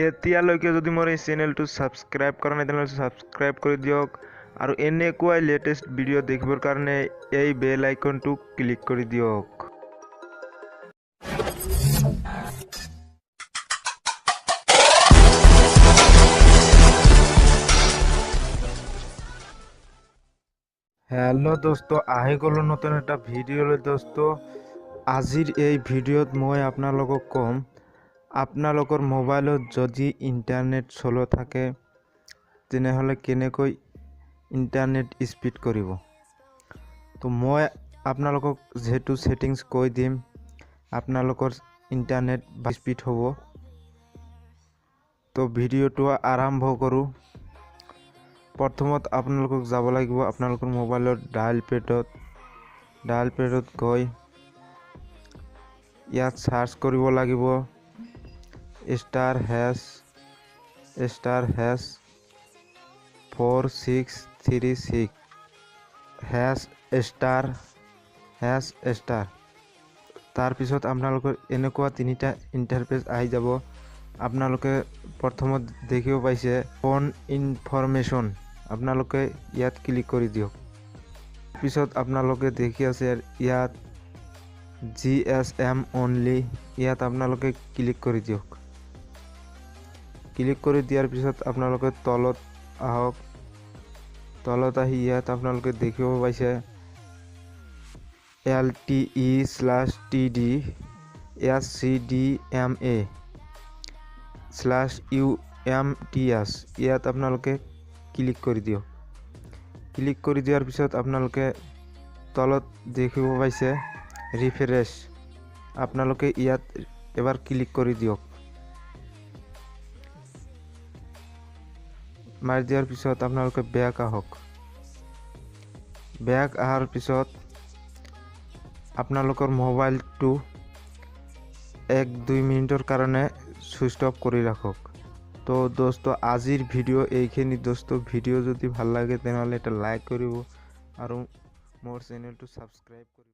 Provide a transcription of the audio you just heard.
এতিয়ালৈকে যদি মোৰ এই চেনেলটো ছাবস্ক্ৰাইব কৰা নাই তেনেহ'লে ছাবস্ক্ৰাইব কৰি দিয়ক আৰু এনেকুৱাই লেটেষ্ট ভিডিঅ' দেখিবৰ কাৰণে এই বেল আইকনটো ক্লিক কৰি দিয়ক। হেল্ল' দোস্ত, আহি গ'লো নতুন এটা ভিডিঅ'লৈ দোস্ত। আজিৰ এই ভিডিঅ'ত মই আপোনালোকক ক'ম, আপোনালোকৰ মোবাইলত যদি ইণ্টাৰনেট চলো থাকে তেনেহ'লে কেনেকৈ ইণ্টাৰনেট স্পীড কৰিব। তো মই আপোনালোকক যেহেতু ছেটিংছ কৈ দিম, আপোনালোকৰ ইণ্টাৰনেট স্পীড হ'ব। তো ভিডিঅ'টো আৰম্ভ কৰোঁ। প্ৰথমত আপোনালোকক যাব লাগিব আপোনালোকৰ মোবাইলৰ ডায়াল পেডত গৈ ইয়াত সাৰ্চ কৰিব লাগিব *#4636# তাৰপিছত আপোনালোকৰ এনেকুৱা তিনিটা ইণ্টাৰফেচ আহি যাব। আপোনালোকে প্ৰথমত দেখিব পাইছে ফোন ইনফৰমেশ্যন, আপোনালোকে ইয়াত ক্লিক কৰি দিয়ক। পিছত আপোনালোকে দেখি আছে ইয়াত GSM অনলি, ইয়াত আপোনালোকে ক্লিক কৰি দিয়ক। ক্লিক কৰি দিয়াৰ পিছত আপোনালোকে তলত আহক। তলত আহি ইয়াত আপোনালোকে দেখিব পাইছে LTE/CDMA/UMTS, ইয়াত আপোনালোকে ক্লিক কৰি দিয়ক। ক্লিক কৰি দিয়াৰ পিছত আপোনালোকে তলত দেখিব পাইছে ৰিফ্ৰেছ, আপোনালোকে ইয়াত এবাৰ ক্লিক কৰি দিয়ক। মাৰি দিয়াৰ পিছত আপোনালোকে বেক আহক। বেক অহাৰ পিছত আপোনালোকৰ মোবাইলটো 1-2 মিনিটৰ কাৰণে ছুইচ অফ কৰি ৰাখক। তো দোস্ত, আজিৰ ভিডিঅ' এইখিনি দোস্ত। ভিডিঅ' যদি ভাল লাগে তেনেহ'লে এটা লাইক কৰিব আৰু মোৰ চেনেলটো ছাবস্ক্ৰাইব কৰিব।